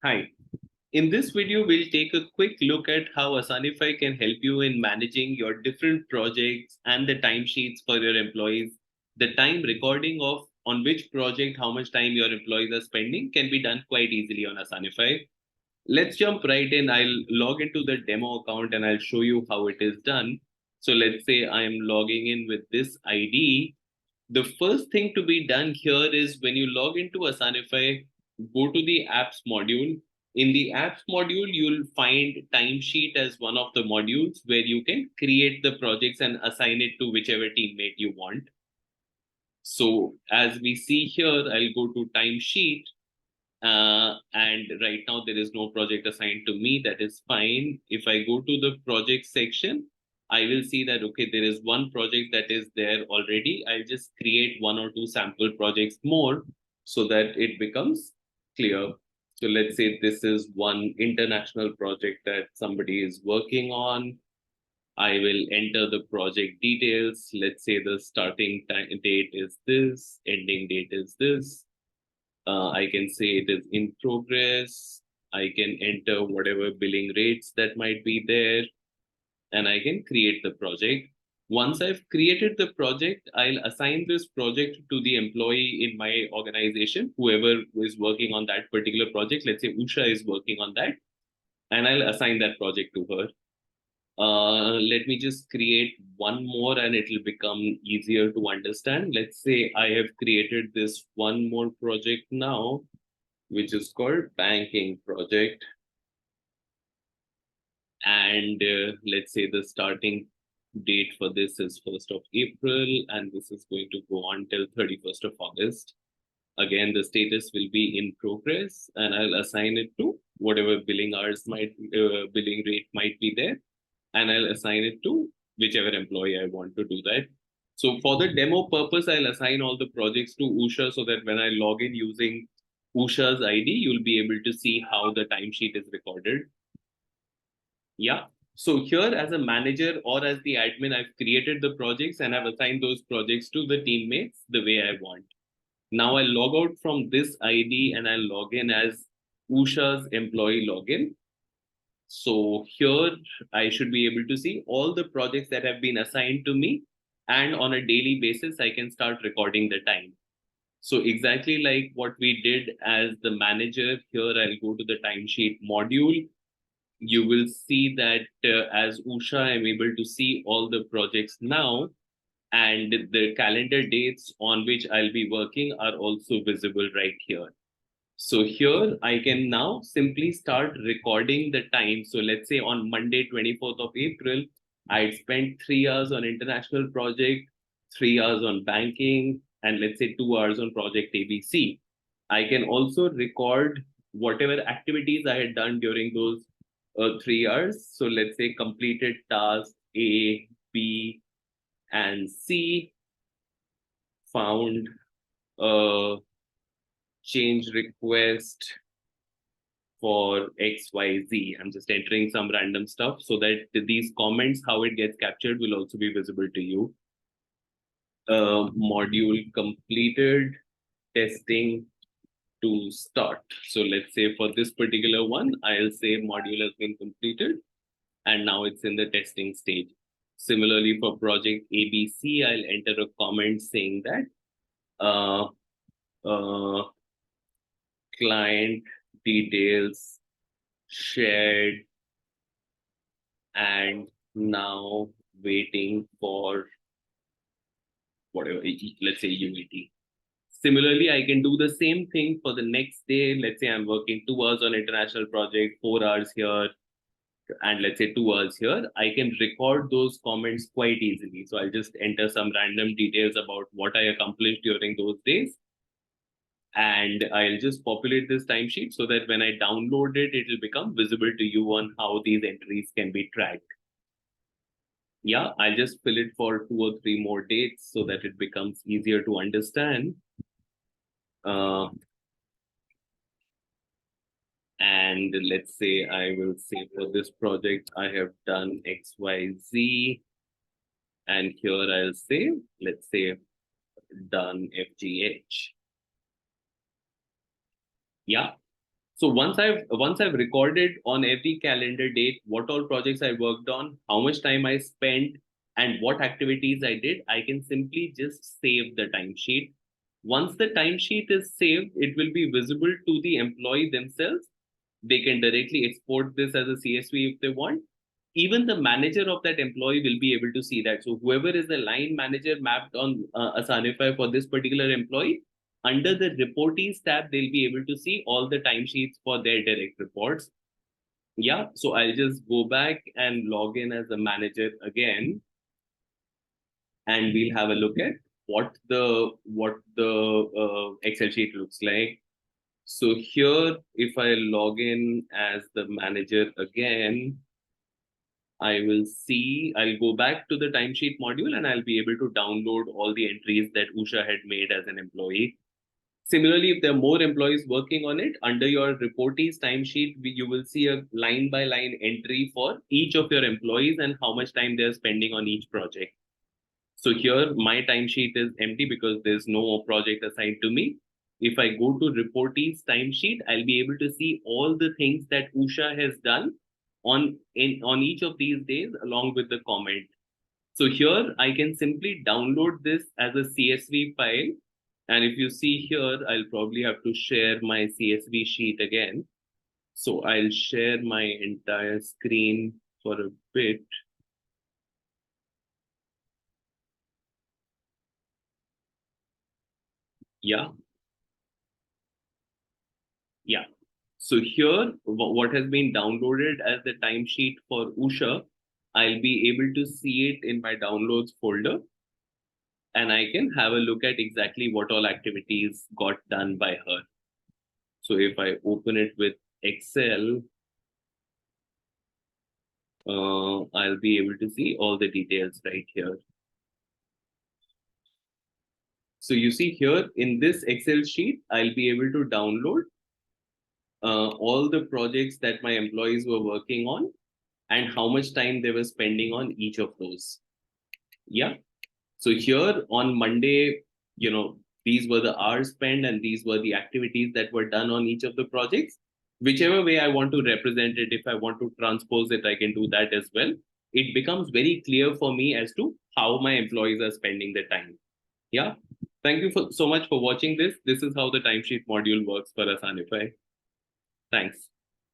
Hi. In this video, we'll take a quick look at how Asanify can help you in managing your different projects and the timesheets for your employees. The time recording of on which project, how much time your employees are spending can be done quite easily on Asanify. Let's jump right in. I'll log into the demo account and I'll show you how it is done. So let's say I'm logging in with this ID. The first thing to be done here is when you log into Asanify, go to the apps module. In the apps module, you'll find timesheet as one of the modules where you can create the projects and assign it to whichever teammate you want. So as we see here, I'll go to timesheet. And right now there is no project assigned to me. That is fine. If I go to the project section, I will see that, okay, there is one project that is there already. I'll just create one or two sample projects more so that it becomes clear. So let's say this is one international project that somebody is working on. I will enter the project details. Let's say the starting date is this, ending date is this. I can say it is in progress. I can enter whatever billing rates that might be there, and I can create the project. Once I've created the project, I'll assign this project to the employee in my organization, whoever is working on that particular project. Let's say Usha is working on that, and I'll assign that project to her. Let me just create one more and it will become easier to understand. Let's say I have created this one more project now, which is called banking project. And let's say the starting date for this is 1st of April, and this is going to go on till 31st of August. Again, the status will be in progress, and I'll assign it to whatever billing hours billing rate might be there, and I'll assign it to whichever employee I want to do that. So for the demo purpose, I'll assign all the projects to Usha so that when I log in using Usha's ID, you'll be able to see how the timesheet is recorded. Yeah. So here as a manager or as the admin, I've created the projects and I've assigned those projects to the teammates the way I want. Now I log out from this ID and I log in as Usha's employee login. So here I should be able to see all the projects that have been assigned to me, and on a daily basis, I can start recording the time. So exactly like what we did as the manager, here I'll go to the timesheet module. You will see that as Usha, I'm able to see all the projects now, and the calendar dates on which I'll be working are also visible right here. So here I can now simply start recording the time. So let's say on Monday, 24th of April, I spent 3 hours on international project, 3 hours on banking, and let's say 2 hours on project ABC. I can also record whatever activities I had done during those 3 hours. So let's say completed task A, B, and C, found a change request for XYZ. I'm just entering some random stuff so that these comments, how it gets captured, will also be visible to you. Module completed, testing to start. So let's say for this particular one, I'll say module has been completed and now it's in the testing stage. Similarly, for project ABC, I'll enter a comment saying that uh, uh, client details shared and now waiting for whatever, let's say UAT. Similarly, I can do the same thing for the next day. Let's say I'm working 2 hours on international project, 4 hours here, and let's say 2 hours here. I can record those comments quite easily. So I'll just enter some random details about what I accomplished during those days. And I'll just populate this timesheet so that when I download it, it will become visible to you on how these entries can be tracked. Yeah, I'll just fill it for 2 or 3 more dates so that it becomes easier to understand. Uh, and let's say I will say for this project, I have done XYZ. And here I'll say, let's say, done FGH. Yeah. So once I've recorded on every calendar date what all projects I worked on, how much time I spent, and what activities I did, I can simply just save the timesheet. Once the timesheet is saved, it will be visible to the employee themselves. They can directly export this as a CSV if they want. Even the manager of that employee will be able to see that. So whoever is the line manager mapped on Asanify for this particular employee, under the reportees tab, they'll be able to see all the timesheets for their direct reports. Yeah, so I'll just go back and log in as a manager again, and we'll have a look at what the Excel sheet looks like. So here, if I log in as the manager again, I'll go back to the timesheet module and I'll be able to download all the entries that Usha had made as an employee. Similarly, if there are more employees working on it, under your reportees timesheet, you will see a line by line entry for each of your employees and how much time they're spending on each project. So here, my timesheet is empty because there's no project assigned to me. If I go to reportees timesheet, I'll be able to see all the things that Usha has done on each of these days along with the comment. So here I can simply download this as a CSV file. And if you see here, I'll probably have to share my CSV sheet again. So I'll share my entire screen for a bit. Yeah. Yeah. So here, what has been downloaded as the timesheet for Usha, I'll be able to see it in my downloads folder, and I can have a look at exactly what all activities got done by her. So if I open it with Excel, I'll be able to see all the details right here. So you see here in this Excel sheet, I'll be able to download all the projects that my employees were working on and how much time they were spending on each of those. Yeah. So here on Monday, these were the hours spent and these were the activities that were done on each of the projects. Whichever way I want to represent it, if I want to transpose it, I can do that as well. It becomes very clear for me as to how my employees are spending their time. Yeah. Thank you so much for watching this. This is how the timesheet module works for Asanify. Thanks.